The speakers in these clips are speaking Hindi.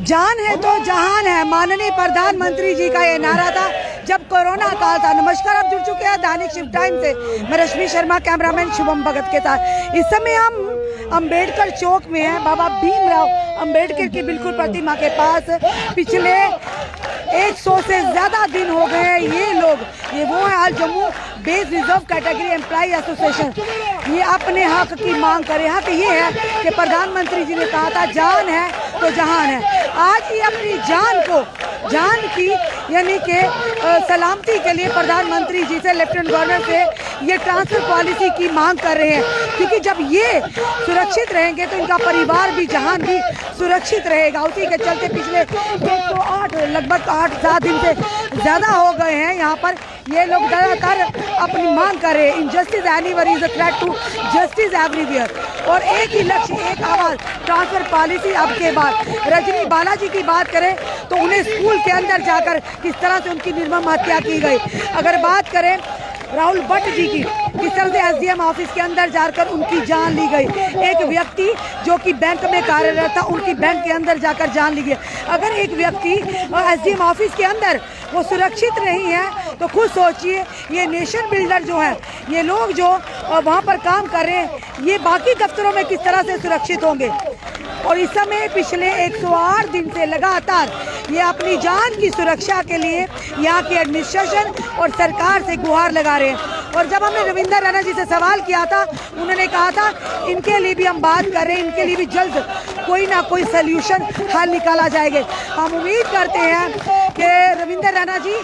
जान है तो जहान है, माननीय प्रधानमंत्री जी का ये नारा था जब कोरोना काल था। नमस्कार, आप जुड़ चुके हैं दैनिक शिफ्ट टाइम से। मैं रश्मि शर्मा, कैमरामैन शुभम भगत के साथ। इस समय हम अंबेडकर चौक में हैं, बाबा भीमराव अंबेडकर की बिल्कुल प्रतिमा के पास। पिछले 100 से ज़्यादा दिन हो गए हैं ये वो है all Jammu base reserve category employ association, ये अपने हक की मांग करे। हक ये है कि प्रधानमंत्री जी ने कहा था जान है तो जहान है। आज ये अपनी जान की यानी कि सलामती के लिए प्रधानमंत्री जी से, लेफ्टिनेंट गवर्नर से ये ट्रांसफर पॉलिसी की मांग कर रहे हैं, क्योंकि जब ये सुरक्षित रहेंगे तो इनका परिवार भी, जहान भी सुरक्षित रहेगा। उसी के चलते पिछले 108 लगभग 8-7 दिन से ज़्यादा हो गए हैं यहाँ पर ये लोग लगातार अपनी मांग कर रहे हैं। Injustice anywhere is a threat to justice everywhere. और एक ही लक्ष्य, एक आवाज़, ट्रांसफर पॉलिसी। अब के बाद रजनी बालाजी की बात करें तो उन्हें स्कूल के अंदर जाकर किस तरह से उनकी निर्मम हत्या की गई। अगर बात करें राहुल भट्ट जी की, किस तरह से एसडीएम ऑफिस के अंदर जाकर उनकी जान ली गई। एक व्यक्ति जो कि बैंक में कार्यरत था, उनकी बैंक के अंदर जाकर जान ली गई। अगर एक व्यक्ति एसडीएम ऑफिस के अंदर वो सुरक्षित नहीं है तो खुद सोचिए ये नेशन बिल्डर जो है, ये लोग जो वहाँ पर काम कर रहे हैं, ये बाकी दफ्तरों में किस तरह से सुरक्षित होंगे। और इस समय पिछले 108 दिन से लगातार ये अपनी जान की सुरक्षा के लिए यहाँ की एडमिनिस्ट्रेशन और सरकार से गुहार लगा रहे हैं। और जब हमने रविंदर रैना जी से सवाल किया था, उन्होंने कहा था इनके लिए भी हम बात कर रहे हैं, इनके लिए भी जल्द कोई ना कोई सल्यूशन हल निकाला जाएगा। हम उम्मीद करते हैं कि रविंदर रैना जी,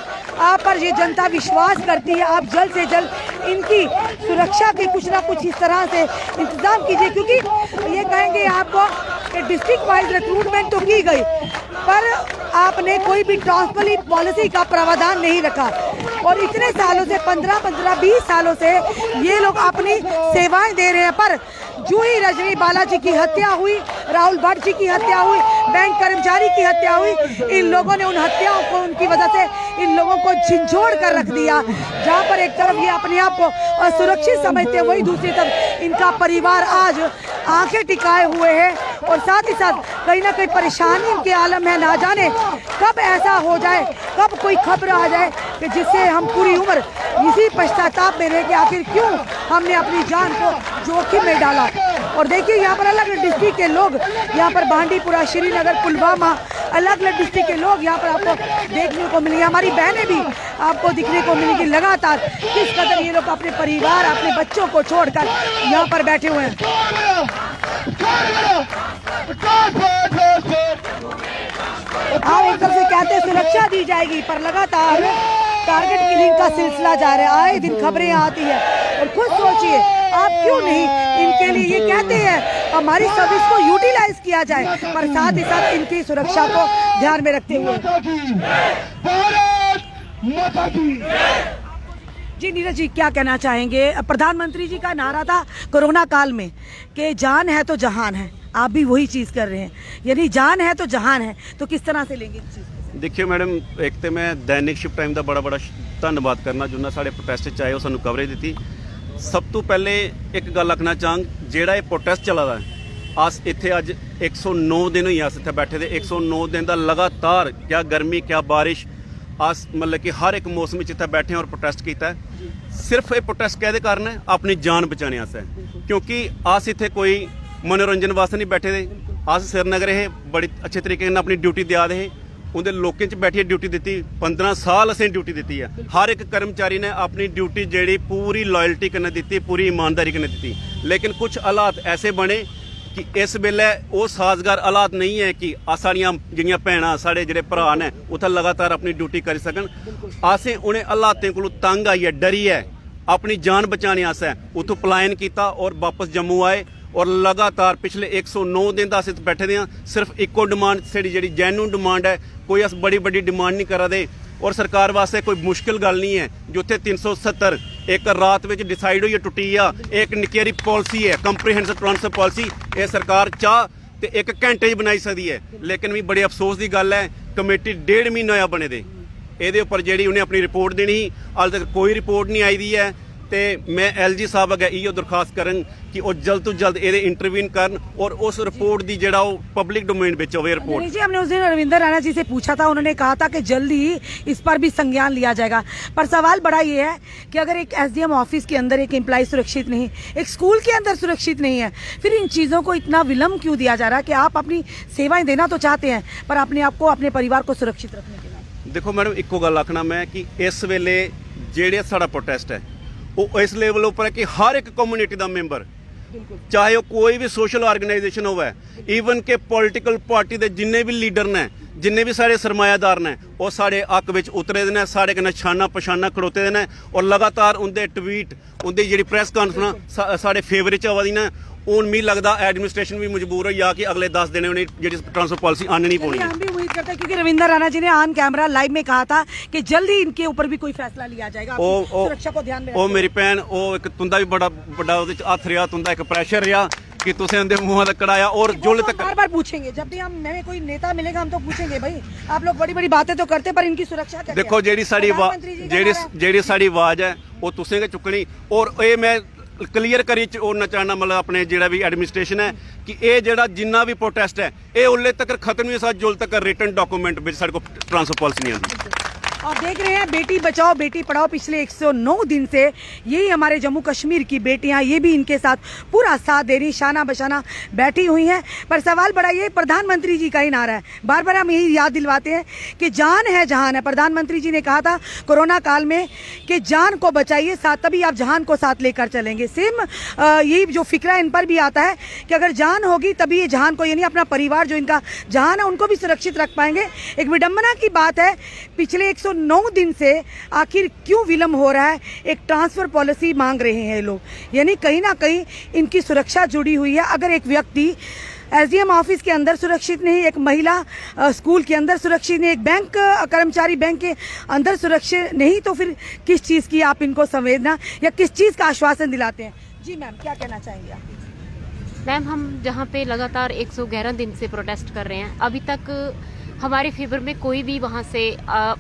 आप पर ये जनता विश्वास करती है, आप जल्द से जल्द इनकी सुरक्षा के कुछ ना कुछ इस तरह से इंतजाम कीजिए, क्योंकि ये कहेंगे आपको कि डिस्ट्रिक्ट वाइज रिक्रूटमेंट तो की गई पर आपने कोई भी ट्रांसफर पॉलिसी का प्रावधान नहीं रखा। और इतने सालों से 15-20 सालों से ये लोग अपनी सेवाएं दे रहे हैं, पर जो ही रजनी बालाजी की हत्या हुई, राहुल भट्ट जी की हत्या हुई, बैंक कर्मचारी की हत्या हुई, इन लोगों ने उन हत्याओं को, उनकी वजह से इन लोगों को झिझोड़ कर रख दिया। जहां पर एक तरफ ये अपने आप को असुरक्षित समझते हैं, वही दूसरी तरफ इनका परिवार आज आंखें टिकाए हुए है और साथ ही साथ कहीं ना कहीं परेशानी के आलम है। ना जाने कब ऐसा हो जाए, कब कोई खबर आ जाए कि जिससे हम पूरी उम्र इसी पश्चाताप में रहे कि आखिर क्यों हमने अपनी जान को जोखिम में डाला। और देखिए यहाँ पर अलग अलग डिस्ट्रिक्ट के लोग, यहाँ पर बांडीपुरा, श्रीनगर, पुलवामा, अलग अलग डिस्ट्रिक्ट के लोग यहाँ पर आपको देखने को मिलेंगे। हमारी बहनें भी आपको दिखने को मिलेंगी लगातार किस कदर ये लोग अपने परिवार, अपने बच्चों को छोड़कर यहाँ पर बैठे हुए हैं। आप एकदम से कहते हैं सुरक्षा दी जाएगी, पर लगातार टारगेट किलिंग का सिलसिला जा रहा है। आए दिन खबरें आती है और खुद सोचिए आप क्यों नहीं इनके लिए, ये कहते हैं हमारी सर्विस को यूटिलाइज किया जाए, पर साथ ही साथ इनकी सुरक्षा को ध्यान में रखते हुए। जी नीरज जी, क्या कहना चाहेंगे? प्रधानमंत्री जी का नारा था कोरोना काल में कि जान है तो जहान है, आप भी वही चीज़ कर रहे हैं, यानी जान है तो जहान है, तो किस तरह से लेंगे इस चीज़? देखिए मैडम, एक तो मैं दैनिक शिफ्ट टाइम का बड़ा धन्यवाद करना जिन्होंने साढ़े प्रोटेस्ट चाहे वो सानू कवरेज दी। सब तो पहले एक गल आखना चाहंग, जेड़ा ये प्रोटेस्ट चला रहा है, अस इत्थे अज 109 दिन हुई अस इत्थे बैठे दे। 109 दिन का लगातार, क्या गर्मी क्या बारिश, अस मतलब कि हर एक मौसम इत्थे बैठे और प्रोटेस्ट किया है। सिर्फ ये प्रोटेस्ट कहदे कारण है अपनी जान बचाने आस्तै, क्योंकि अस इत्थे कोई मनोरंजन वास्ते नहीं बैठे दे। अस श्रीनगर हे बड़ी अच्छे तरीके नाल अपनी ड्यूटी दिया दे, उन्हें लोकें च बैठिए ड्यूटी दी। 15 साल असें ड्यूटी दी है। हर एक कर्मचारी ने अपनी ड्यूटी जी पूरी लॉयल्टी कन्नै दी, पूरी ईमानदारी कन्नै दी। लेकिन कुछ हालात ऐसे बने कि इस वेले वो साजगार हालात नहीं है कि साड़ियां जिहड़ियां भैणां, साढ़े जिहड़े भरा ने उत्थे लगातार अपनी ड्यूटी करी सकन। असें उन्हें हालातें कोलों तंग आइए, डरिए अपनी जान बचाने आस्तै उत्थों पलायन किया और वापस जम्मू आए। और लगातार पिछले 109 दिन अस बैठे दे। सिर्फ इको डिमांड साडी जिहड़ी जैन्युइन डिमांड है, कोई अस बड़ी डिमांड नहीं करा दे। और सरकार वास्ते कोई मुश्किल गल नहीं है, जिथे 370 एक रात में डिसाइड हुई टुटी आ, एक निक्की पॉलिसी है कंप्रीहेंसिव ट्रांसफर पॉलिसी, ये सरकार चाह तो 1 घंटे बनाई सकती है। लेकिन भी बड़ी अफसोस की गल है, कमेटी 1.5 महीना होया बने दे, ये उपर जी उन्हें अपनी रिपोर्ट देनी, हाल तक कोई रिपोर्ट नहीं आई दी है। ਤੇ ਮੈਂ ਐਲਜੀ ਸਾਹਿਬ ਅਗੇ ਇਹੋ ਦਰਖਾਸਤ ਕਰਨ ਕਿ ਉਹ ਜਲਦ ਤੋਂ ਜਲਦ ਇਹਦੇ ਇੰਟਰਵੀਨ ਕਰਨ और उस रिपोर्ट ਦੀ ਜਿਹੜਾ ਉਹ पब्लिक डोमेन ਵਿੱਚ ਹੋਵੇ रिपोर्ट। जी हमने उस दिन रविंदर राणा जी से पूछा था, उन्होंने कहा था कि जल्द ही इस पर भी संज्ञान लिया जाएगा। पर सवाल बड़ा ये है कि अगर एक एसडीएम ऑफिस के अंदर एक एम्प्लॉय सुरक्षित नहीं, एक स्कूल के अंदर सुरक्षित नहीं है, फिर इन चीज़ों को इतना विलम्ब क्यों दिया जा रहा है कि आप अपनी सेवाएं देना तो चाहते हैं पर अपने आप को अपने परिवार को सुरक्षित रखने के लिए। देखो मैडम ਇੱਕੋ ਗੱਲ ਆਖਣਾ मैं कि इस वेले ਜਿਹੜੇ ਸਾਡਾ ਪ੍ਰੋਟੈਸਟ ਹੈ ਉਹ ਇਸ ਲੈਵਲ ਉੱਪਰ ਹੈ ਕਿ ਹਰ ਇੱਕ ਕਮਿਊਨਿਟੀ ਦਾ ਮੈਂਬਰ ਚਾਹੇ ਉਹ ਕੋਈ ਵੀ ਸੋਸ਼ਲ ਆਰਗੇਨਾਈਜੇਸ਼ਨ ਹੋਵੇ, ਈਵਨ ਕਿ ਪੋਲੀਟੀਕਲ ਪਾਰਟੀ ਦੇ ਜਿੰਨੇ ਵੀ ਲੀਡਰ ਨੇ, ਜਿੰਨੇ ਵੀ ਸਾਰੇ ਸਰਮਾਇਆਦਾਰ ਨੇ, ਉਹ ਸਾਡੇ ਹੱਕ ਵਿੱਚ ਉਤਰੇ ਦੇ ਨੇ, ਸਾਡੇ ਕੇ ਨਿਸ਼ਾਨਾ ਪਛਾਨਾ ਖੜੋਤੇ ਦੇ ਨੇ ਔਰ ਲਗਾਤਾਰ ਉਹਦੇ ਟਵੀਟ, ਉਹਦੀ ਜਿਹੜੀ ਪ੍ਰੈਸ ਕਾਨਫਰੰਸ ਸਾਡੇ ਫੇਵਰ ਚ ਆਵਾ ਦੀ ਨੇ। ਹੁਣ ਮੈਨੂੰ ਲੱਗਦਾ एडमिनिस्ट्रेशन भी मजबूर हो या कि अगले 10 दिन उन्हें जी ट्रांसफर पॉलिसी आनी नहीं पौनी। हम भी उम्मीद करते हैं क्योंकि रविंदर राणा जी ने ऑन कैमरा लाइव में कहा था कि जल्द ही इनके ऊपर भी कोई फैसला लिया जाएगा सुरक्षा को ध्यान में। ਉਹ ਮੇਰੀ ਭੈਣ ਉਹ ਇੱਕ ਤੁੰਦਾ ਵੀ ਬੜਾ ਵੱਡਾ ਉਹਦੇ ਚ ਹੱਥ ਰਿਹਾ, ਤੁੰਦਾ ਇੱਕ ਪ੍ਰੈਸ਼ਰ ਰਿਹਾ कि तुसे उनके मुंह तक कड़ाया और जुल तक बार बार पूछेंगे जब भी हमें कोई नेता मिलेगा हम तो पूछेंगे भाई आप लोग बड़ी बड़ी बातें तो करते पर इनकी सुरक्षा क्या? देखो जेडी साड़ी आवाज है वो तुसे चुकनी और ये मैं क्लीयर करी और चाहना मतलब अपने जेड़ा भी एडमिनिस्ट्रेशन है कि ये जेड़ा जिन्ना भी प्रोटेस्ट है ये उल्ले तक खत्म नहीं हो जुल तक रिटन डॉक्यूमेंट में साढ़े को ट्रांसफर पॉलिसी नहीं आती। और देख रहे हैं बेटी बचाओ बेटी पढ़ाओ पिछले 109 दिन से यही हमारे जम्मू कश्मीर की बेटियां ये भी इनके साथ पूरा साथ दे रही, शाना बशाना बैठी हुई हैं। पर सवाल बड़ा ये प्रधानमंत्री जी का ही नारा है, बार बार हम यही याद दिलवाते हैं कि जान है जहान है। प्रधानमंत्री जी ने कहा था कोरोना काल में कि जान को बचाइए साथ तभी आप जहान को साथ लेकर चलेंगे। सेम यही जो फिक्रा इन पर भी आता है कि अगर जान होगी तभी ये जहान को यानी अपना परिवार जो इनका जहान है उनको भी सुरक्षित रख पाएंगे। एक विडम्बना की बात है पिछले 109 दिन से आखिर क्यों विलम्ब हो रहा है? एक ट्रांसफर पॉलिसी मांग रहे हैं लोग, यानी कहीं ना कहीं इनकी सुरक्षा जुड़ी हुई है। अगर एक व्यक्ति एसडीएम ऑफिस के अंदर सुरक्षित नहीं, एक महिला स्कूल के अंदर सुरक्षित नहीं, एक बैंक कर्मचारी बैंक के अंदर सुरक्षित नहीं, तो फिर किस चीज़ की आप इनको संवेदना या किस चीज़ का आश्वासन दिलाते हैं? जी मैम क्या कहना चाहेंगे आप? मैम हम जहाँ पे लगातार 111 दिन से प्रोटेस्ट कर रहे हैं, अभी तक हमारे फेवर में कोई भी वहाँ से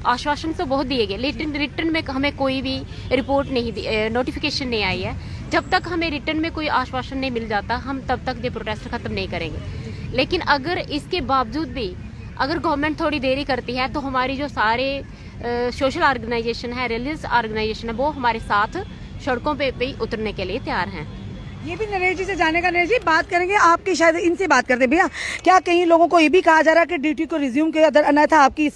आश्वासन तो बहुत दिए गए लेकिन रिटर्न में हमें कोई भी रिपोर्ट नहीं नोटिफिकेशन नहीं आई है। जब तक हमें रिटर्न में कोई आश्वासन नहीं मिल जाता हम तब तक ये प्रोटेस्ट खत्म नहीं करेंगे। लेकिन अगर इसके बावजूद भी अगर गवर्नमेंट थोड़ी देरी करती है तो हमारी जो सारे सोशल ऑर्गेनाइजेशन है, रिलीजियस ऑर्गेनाइजेशन है, वो हमारे साथ सड़कों पे भी उतरने के लिए तैयार हैं। ये भी नरेश जी से जाने का, नरेश जी बात करेंगे आपकी, शायद इनसे बात करते हैं भैया। क्या कई लोगों को ये भी कहा जा रहा है कि ड्यूटी को रिज्यूम के अदर अन्यथा आपकी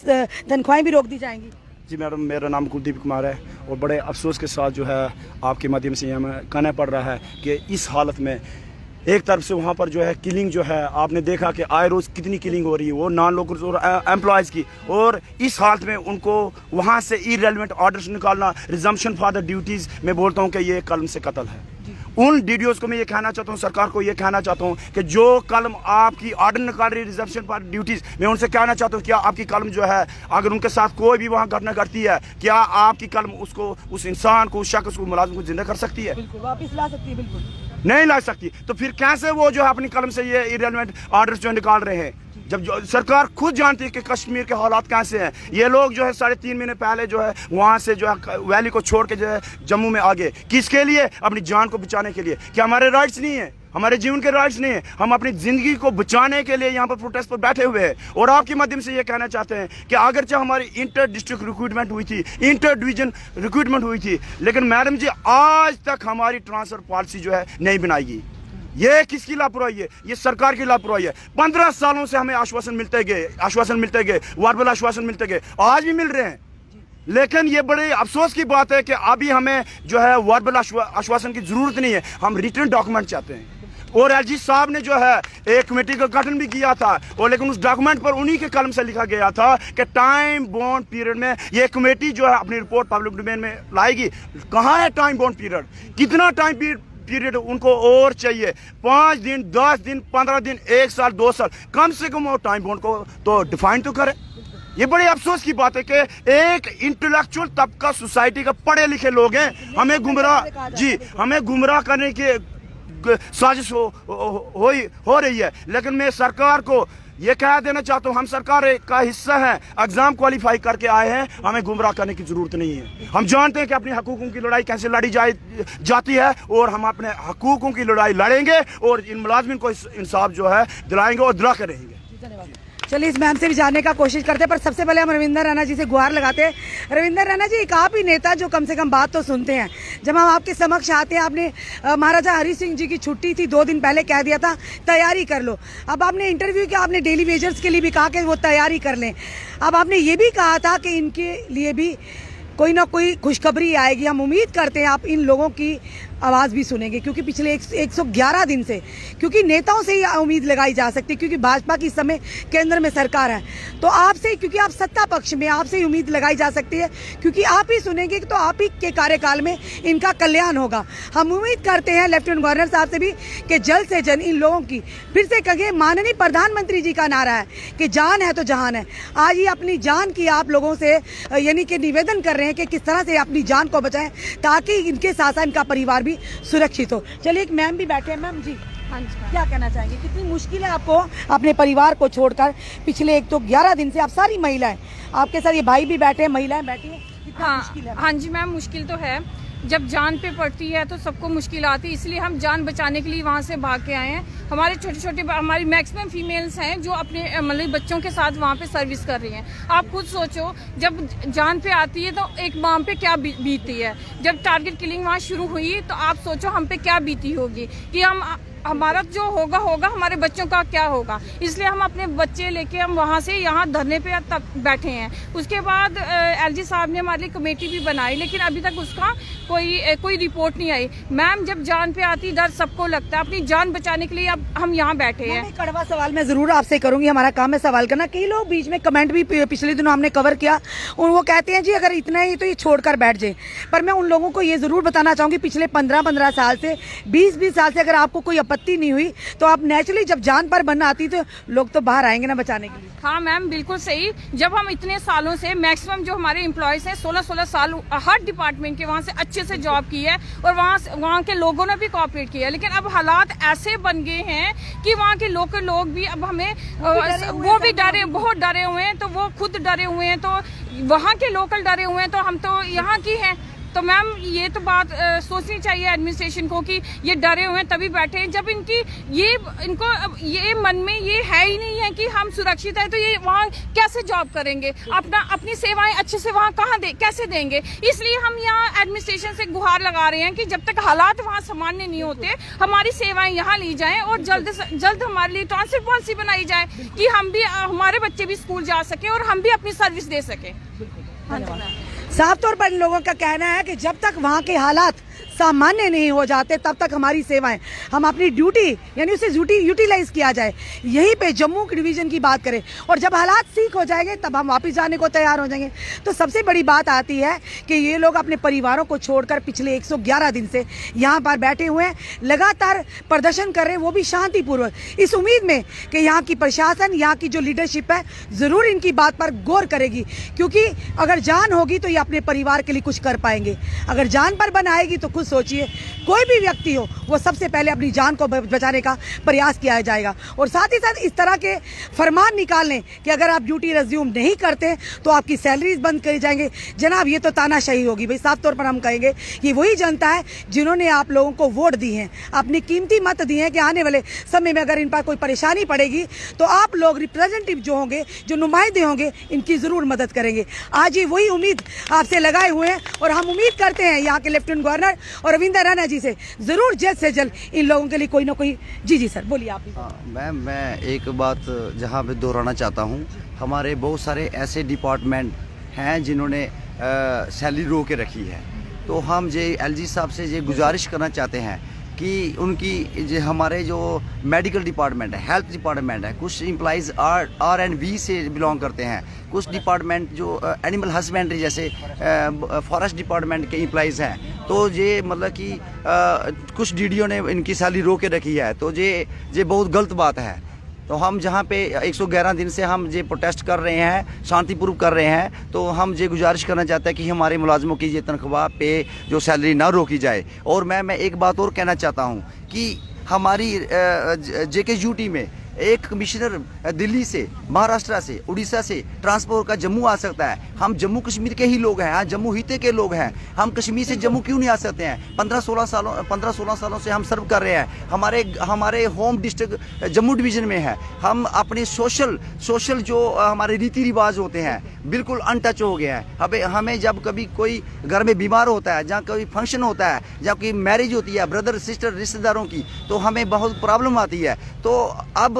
तनख्वाहें भी रोक दी जाएंगी? जी मैडम मेरा नाम कुलदीप कुमार है और बड़े अफसोस के साथ जो है आपके माध्यम से हमें कहना पड़ रहा है कि इस हालत में एक तरफ से वहाँ पर जो है किलिंग जो है आपने देखा कि आए रोज़ कितनी किलिंग हो रही है वो नॉन लोकल्स और एम्प्लॉयज़ की, और इस हालत में उनको वहाँ से इरेलेवेंट ऑर्डर्स निकालना, रिजम्पशन फॉर द ड्यूटीज़, मैं बोलता हूँ कि ये कलम से कत्ल है। उन डीडीओज को मैं ये कहना चाहता हूँ, सरकार को ये कहना चाहता हूँ कि जो कलम आपकी ऑर्डर निकाल रही है रिजर्वेशन फॉर ड्यूटीज, मैं उनसे कहना चाहता हूँ क्या आपकी कलम जो है अगर उनके साथ कोई भी वहाँ घटना घटती है क्या आपकी कलम उसको उस इंसान को उस शख्स को मुलाजिम को जिंदा कर सकती है? बिल्कुल वापस ला सकती है, बिल्कुल नहीं ला सकती। तो फिर कैसे वो जो है अपनी कलम से ये इरेलेवेंट ऑर्डर्स जो निकाल रहे हैं जब जो सरकार खुद जानती है कि कश्मीर के हालात कैसे हैं। ये लोग जो है 3.5 महीने पहले जो है वहाँ से जो है वैली को छोड़ के जो है जम्मू में आ गए, किसके लिए? अपनी जान को बचाने के लिए। क्या हमारे राइट्स नहीं है? हमारे जीवन के राइट्स नहीं है? हम अपनी ज़िंदगी को बचाने के लिए यहाँ पर प्रोटेस्ट पर बैठे हुए हैं। और आपके माध्यम से ये कहना चाहते हैं कि अगर चाहे हमारी इंटर डिस्ट्रिक्ट रिक्रूटमेंट हुई थी, इंटर डिवीजन रिक्रूटमेंट हुई थी, लेकिन मैडम जी आज तक हमारी ट्रांसफ़र पॉलिसी जो है नहीं बनाई गई। ये किसकी लापरवाही है? ये सरकार की लापरवाही है। 15 सालों से हमें आश्वासन मिलते गए, वर्बल आश्वासन मिलते गए, आज भी मिल रहे हैं। लेकिन ये बड़े अफसोस की बात है कि अभी हमें जो है वर्बल आश्वासन की ज़रूरत नहीं है, हम रिटर्न डॉक्यूमेंट चाहते हैं। और एलजी साहब ने जो है एक कमेटी का गठन भी किया था और लेकिन उस डॉक्यूमेंट पर उन्हीं के कलम से लिखा गया था कि टाइम बाउंड पीरियड में ये कमेटी जो है अपनी रिपोर्ट पब्लिक डोमेन में लाएगी। कहाँ है टाइम बाउंड पीरियड? कितना टाइम पीरियड उनको और चाहिए? 5 दिन, 10 दिन, 15 दिन, 1 साल, 2 साल, कम से कम वो टाइम बाउंड को तो डिफाइन तो करे। ये बड़े अफसोस की बात है कि एक इंटेलेक्चुअल तबका सोसाइटी का पढ़े लिखे लोग हैं, हमें गुमराह करने की साजिश हो रही है। लेकिन मैं सरकार को ये कह देना चाहता हूँ, हम सरकार का हिस्सा है, एग्जाम क्वालिफाई करके आए हैं, हमें गुमराह करने की जरूरत नहीं है। हम जानते हैं कि अपने हकूकों की लड़ाई कैसे लड़ी जाती है और हम अपने हकूकों की लड़ाई लड़ेंगे और इन मुलाजमिन को इंसाफ जो है दिलाएंगे और दिला कर रहेंगे। चलिए इस मैम से भी जानने का कोशिश करते हैं, पर सबसे पहले हम रविंदर रैना जी से गुहार लगाते हैं। रविंदर रैना जी, एक आप ही नेता जो कम से कम बात तो सुनते हैं। जब हम आपके समक्ष आते हैं, आपने महाराजा हरि सिंह जी की छुट्टी थी 2 दिन पहले, कह दिया था तैयारी कर लो। अब आपने इंटरव्यू किया, आपने डेली वेजर्स के लिए भी कहा कि वो तैयारी कर लें। अब आपने ये भी कहा था कि इनके लिए भी कोई ना कोई खुशखबरी आएगी। हम उम्मीद करते हैं आप इन लोगों की आवाज़ भी सुनेंगे, क्योंकि पिछले 111 दिन से, क्योंकि नेताओं से ही उम्मीद लगाई जा सकती है, क्योंकि भाजपा की इस समय केंद्र में सरकार है। तो आपसे, क्योंकि आप सत्ता पक्ष में, आपसे ही उम्मीद लगाई जा सकती है, क्योंकि आप ही सुनेंगे तो आप ही के कार्यकाल में इनका कल्याण होगा। हम उम्मीद करते हैं लेफ्टिनेंट गवर्नर साहब से भी कि जल्द से जल्द इन लोगों की, फिर से कहिए, माननीय प्रधानमंत्री जी का नारा है कि जान है तो जहान है। आज ही अपनी जान की आप लोगों से यानी कि निवेदन कर रहे हैं कि किस तरह से अपनी जान को बचाएं, ताकि इनके साथ साथ इनका परिवार भी सुरक्षित हो। चलिए एक मैम भी बैठे हैं। मैम जी, हाँ जी, क्या कहना चाहेंगे? कितनी मुश्किल है आपको अपने परिवार को छोड़कर पिछले 111 दिन से? आप सारी महिलाएं, आपके साथ ये भाई भी बैठे हैं, महिलाएं बैठी हैं, कितना मुश्किल है? हाँ जी मैम, मुश्किल तो है। जब जान पे पड़ती है तो सबको मुश्किल आती है, इसलिए हम जान बचाने के लिए वहाँ से भाग के आए हैं। हमारे छोटे छोटे, हमारी मैक्सिमम फीमेल्स हैं जो अपने मतलब बच्चों के साथ वहाँ पे सर्विस कर रही हैं। आप खुद सोचो, जब जान पे आती है तो एक माँ पे क्या बीती है। जब टारगेट किलिंग वहाँ शुरू हुई तो आप सोचो हम पे क्या बीती होगी, कि हमारा जो होगा हमारे बच्चों का क्या होगा। इसलिए हम अपने बच्चे लेके हम वहाँ से यहाँ धरने पे तक बैठे हैं। उसके बाद एलजी साहब ने हमारे लिए कमेटी भी बनाई, लेकिन अभी तक उसका कोई रिपोर्ट नहीं आई। मैम, जब जान पे आती डर सबको लगता है, अपनी जान बचाने के लिए अब हम यहाँ बैठे हैं। एक कड़वा सवाल मैं जरूर आपसे करूंगी, हमारा काम है सवाल करना। कई लोग बीच में कमेंट भी पिछले दिनों हमने कवर किया, और वो कहते हैं जी अगर इतना ही तो ये छोड़कर बैठ जाए। पर मैं उन लोगों को ये जरूर बताना चाहूंगी, पिछले 15-15 साल से, 20-20 साल से अगर आपको कोई आपत्ति नहीं हुई तो आप नेचुरली जब जान पर बनना आती तो लोग तो बाहर आएंगे ना बचाने के लिए। हाँ मैम, बिल्कुल सही। जब हम इतने सालों से, मैक्सिमम जो हमारे एम्प्लॉयज हैं 16-16 साल हर डिपार्टमेंट के वहाँ से अच्छे से जॉब की है, और वहाँ के लोगों ने भी कोऑपरेट किया है। लेकिन अब हालात ऐसे बन गए हैं कि वहाँ के लोकल लोग भी अब हमें वो भी डरे, बहुत डरे हुए हैं। तो वो खुद डरे हुए हैं, तो वहाँ के लोकल डरे हुए हैं, तो हम तो यहाँ की हैं। तो मैम, ये तो बात सोचनी चाहिए एडमिनिस्ट्रेशन को कि ये डरे हुए हैं तभी बैठे हैं, जब इनको ये मन में ये है ही नहीं है कि हम सुरक्षित है, तो ये वहाँ कैसे जॉब करेंगे, अपनी सेवाएं अच्छे से वहाँ कैसे देंगे। इसलिए हम यहाँ एडमिनिस्ट्रेशन से गुहार लगा रहे हैं कि जब तक हालात वहाँ सामान्य नहीं होते, हमारी सेवाएं यहाँ ली जाएं, और जल्द से जल्द हमारे लिए ट्रांसफर पॉलिसी बनाई जाए कि हम भी, हमारे बच्चे भी स्कूल जा सके और हम भी अपनी सर्विस दे सके। साफ तौर पर इन लोगों का कहना है कि जब तक वहाँ के हालात सामान्य नहीं हो जाते तब तक हमारी सेवाएं, हम अपनी ड्यूटी यानी उसे यूटिलाइज किया जाए, यहीं पे जम्मू की डिवीजन की बात करें, और जब हालात ठीक हो जाएंगे तब हम वापस जाने को तैयार हो जाएंगे। तो सबसे बड़ी बात आती है कि ये लोग अपने परिवारों को छोड़कर पिछले 111 दिन से यहाँ पर बैठे हुए हैं, लगातार प्रदर्शन कर रहे हैं, वो भी शांतिपूर्वक, इस उम्मीद में कि यहाँ की प्रशासन, यहाँ की जो लीडरशिप है ज़रूर इनकी बात पर गौर करेगी, क्योंकि अगर जान होगी तो ये अपने परिवार के लिए कुछ कर पाएंगे। अगर जान पर बनाएगी तो सोचिए, कोई भी व्यक्ति हो, वो सबसे पहले अपनी जान को बचाने का प्रयास किया जाएगा। और साथ ही साथ इस तरह के फरमान निकालने कि अगर आप ड्यूटी रिज्यूम नहीं करते तो आपकी सैलरीज बंद करी जाएंगे, जनाब ये तो तानाशाही होगी। भाई साफ तौर पर हम कहेंगे कि वही जनता है जिन्होंने आप लोगों को वोट दी हैं, अपनी कीमती मत दी हैं कि आने वाले समय में अगर इन पर कोई परेशानी पड़ेगी तो आप लोग रिप्रेजेंटेटिव जो होंगे, जो नुमाइंदे होंगे, इनकी ज़रूर मदद करेंगे। आज ये वही उम्मीद आपसे लगाए हुए हैं, और हम उम्मीद करते हैं यहाँ के लेफ्टिनेंट गवर्नर और रविंदर रैना जी से ज़रूर जल्द से जल्द इन लोगों के लिए कोई ना कोई। जी सर, बोलिए आप भी। मैम, मैं एक बात जहाँ पे दोहराना चाहता हूँ, हमारे बहुत सारे ऐसे डिपार्टमेंट हैं जिन्होंने सैलरी रोक के रखी है। तो हम एलजी साहब से ये गुजारिश करना चाहते हैं कि उनकी हमारे जो मेडिकल डिपार्टमेंट है, हेल्थ डिपार्टमेंट है, कुछ एम्प्लॉइज़ R&B से बिलोंग करते हैं, कुछ डिपार्टमेंट जो एनिमल हस्बेंड्री जैसे फॉरेस्ट डिपार्टमेंट के एम्प्लॉइज़ हैं। तो ये मतलब कि कुछ DDO ने इनकी सैलरी रोक के रखी है, तो ये बहुत गलत बात है। तो हम जहाँ पे 111 दिन से हम ये प्रोटेस्ट कर रहे हैं, शांतिपूर्वक कर रहे हैं, तो हम ये गुजारिश करना चाहते हैं कि हमारे मुलाजमों की ये तनख्वाह पे जो सैलरी ना रोकी जाए। और मैं एक बात और कहना चाहता हूँ कि हमारी JKUT में एक कमिश्नर दिल्ली से, महाराष्ट्र से, उड़ीसा से ट्रांसपोर्ट का जम्मू आ सकता है। हम जम्मू कश्मीर के ही लोग हैं, हाँ जम्मू हिते के लोग हैं। हम कश्मीर से जम्मू क्यों नहीं आ सकते हैं? 15-16 सालों से हम सर्व कर रहे हैं। हमारे होम डिस्ट्रिक्ट जम्मू डिवीज़न में है। हम अपने सोशल जो हमारे रीति रिवाज होते हैं बिल्कुल अनटच हो गए हैं। हमें जब कभी कोई घर में बीमार होता है, जहाँ कोई फंक्शन होता है, जहाँ कोई मैरिज होती है ब्रदर सिस्टर रिश्तेदारों की, तो हमें बहुत प्रॉब्लम आती है। तो अब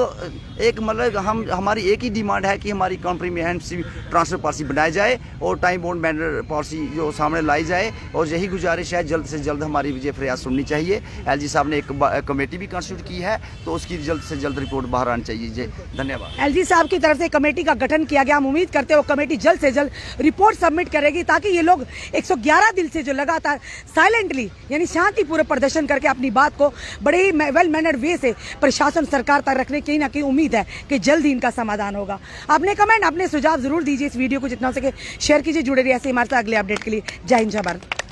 एक मतलब हमारी एक ही डिमांड है कि हमारी कॉम्प्रिहेंसिव ट्रांसफर पॉलिसी बनाई जाए और टाइम बाउंड मैनर पॉलिसी जो सामने लाई जाए। और यही गुजारिश है, जल्द से जल्द हमारी ये फरियाद सुननी चाहिए। एलजी साहब ने एक कमेटी भी कंस्टिट्यूट की है, तो उसकी जल्द से जल्द रिपोर्ट बाहर आनी चाहिए। जी धन्यवाद। एलजी साहब की तरफ से कमेटी का गठन किया गया। हम उम्मीद करते हैं वो कमेटी जल्द से जल्द रिपोर्ट सबमिट करेगी, ताकि ये लोग 111 दिन से जो लगातार साइलेंटली यानी शांतिपूर्वक प्रदर्शन करके अपनी बात को बड़े ही वेल मैनर्ड वे से प्रशासन सरकार तक रखने की ना कहीं उम्मीद है कि जल्द ही इनका समाधान होगा। अपने कमेंट, अपने सुझाव जरूर दीजिए। इस वीडियो को जितना हो सके शेयर कीजिए। जुड़े रहिए ऐसे हमारे साथ अगले अपडेट के लिए। जय हिंद, जय भारत।